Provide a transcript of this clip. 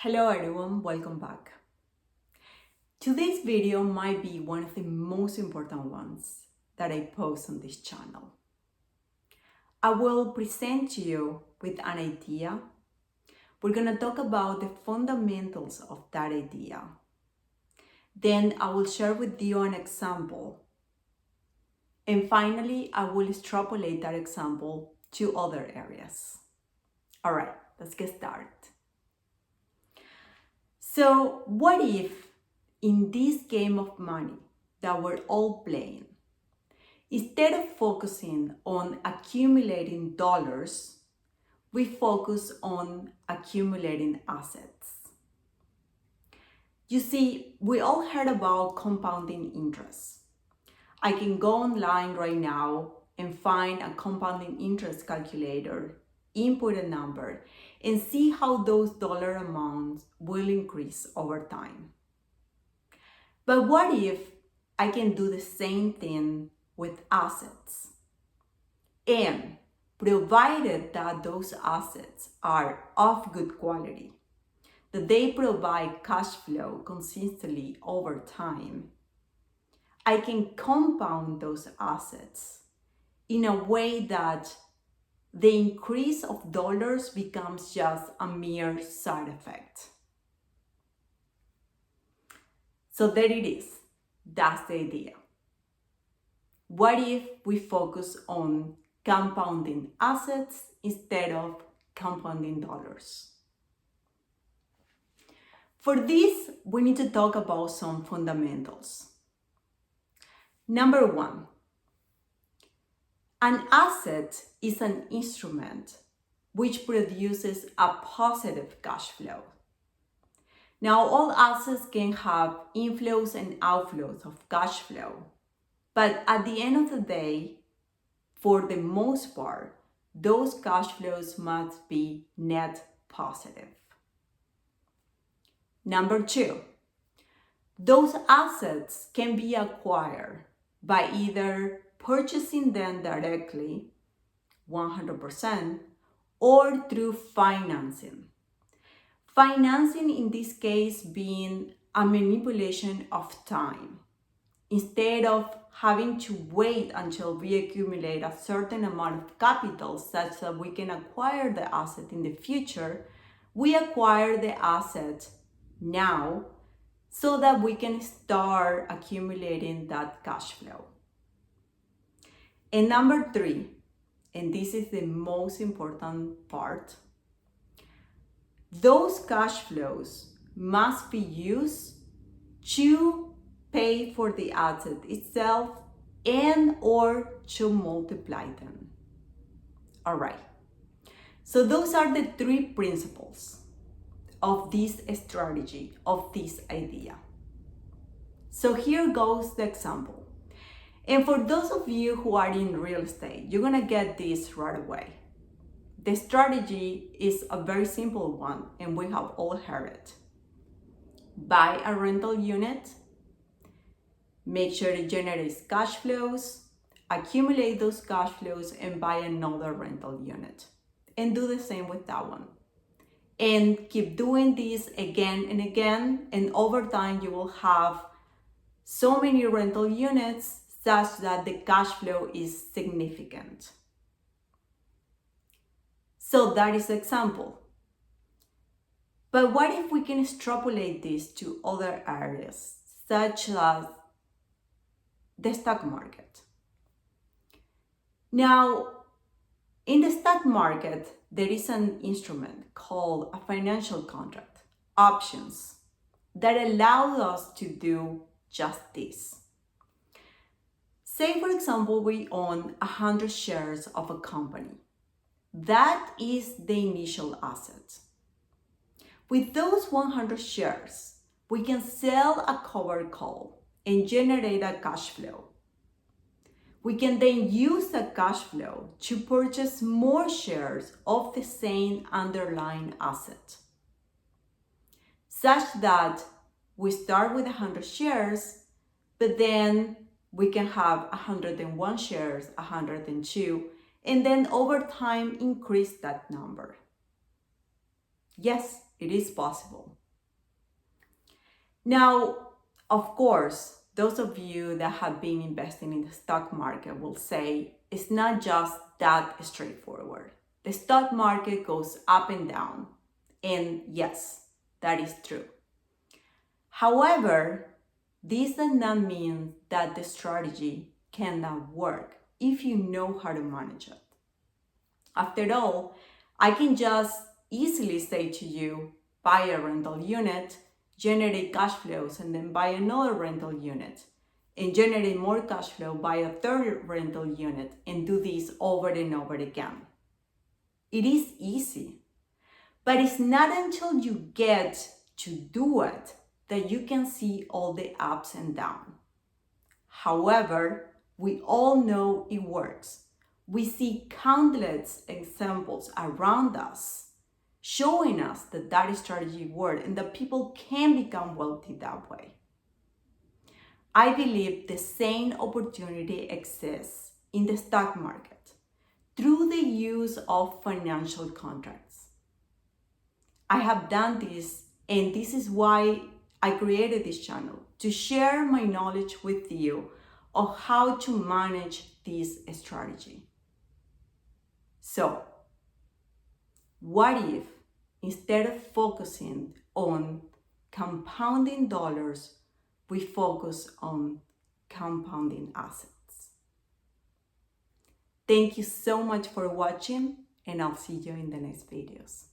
Hello everyone, welcome back. Today's video might be one of the most important ones that I post on this channel. I will present to you with an idea. We're going to talk about the fundamentals of that idea. Then I will share with you an example. And finally, I will extrapolate that example to other areas. All right, let's get started. So what if in this game of money that we're all playing, instead of focusing on accumulating dollars, we focus on accumulating assets? You see, we all heard about compounding interest. I can go online right now and find a compounding interest calculator, input a number, and see how those dollar amounts will increase over time. But what if I can do the same thing with assets? And provided that those assets are of good quality, that they provide cash flow consistently over time, I can compound those assets in a way that the increase of dollars becomes just a mere side effect. So there it is. That's the idea. What if we focus on compounding assets instead of compounding dollars? For this, we need to talk about some fundamentals. Number one, an asset is an instrument which produces a positive cash flow. Now, all assets can have inflows and outflows of cash flow, but at the end of the day, for the most part, those cash flows must be net positive. Number two, those assets can be acquired by either purchasing them directly, 100%, or through financing. Financing in this case being a manipulation of time. Instead of having to wait until we accumulate a certain amount of capital such that we can acquire the asset in the future, we acquire the asset now so that we can start accumulating that cash flow. And number three, and this is the most important part, those cash flows must be used to pay for the asset itself and or to multiply them. All right. So those are the three principles of this strategy, of this idea. So here goes the example. And for those of you who are in real estate, you're gonna get this right away. The strategy is a very simple one, and we have all heard it. Buy a rental unit, make sure it generates cash flows, accumulate those cash flows, and buy another rental unit. And do the same with that one. And keep doing this again and again, and over time you will have so many rental units such that the cash flow is significant. So that is the example. But what if we can extrapolate this to other areas, such as the stock market? Now, in the stock market, there is an instrument called a financial contract, options, that allow us to do just this. Say, for example, we own 100 shares of a company. That is the initial asset. With those 100 shares, we can sell a covered call and generate a cash flow. We can then use that cash flow to purchase more shares of the same underlying asset, such that we start with 100 shares, but then we can have 101 shares, 102, and then over time increase that number. Yes, It is possible. Now, of course, those of you that have been investing in the stock market will say it's not just that straightforward. The stock market goes up and down. And yes, that is true. However, this does not mean that the strategy cannot work if you know how to manage it. After all, I can just easily say to you, buy a rental unit, generate cash flows, and then buy another rental unit, and generate more cash flow, buy a third rental unit, and do this over and over again. It is easy, but it's not until you get to do it that you can see all the ups and downs. However, we all know it works. We see countless examples around us showing us that that strategy works and that people can become wealthy that way. I believe the same opportunity exists in the stock market through the use of financial contracts. I have done this, and this is why I created this channel, to share my knowledge with you of how to manage this strategy. So, what if instead of focusing on compounding dollars, we focus on compounding assets? Thank you so much for watching, and I'll see you in the next videos.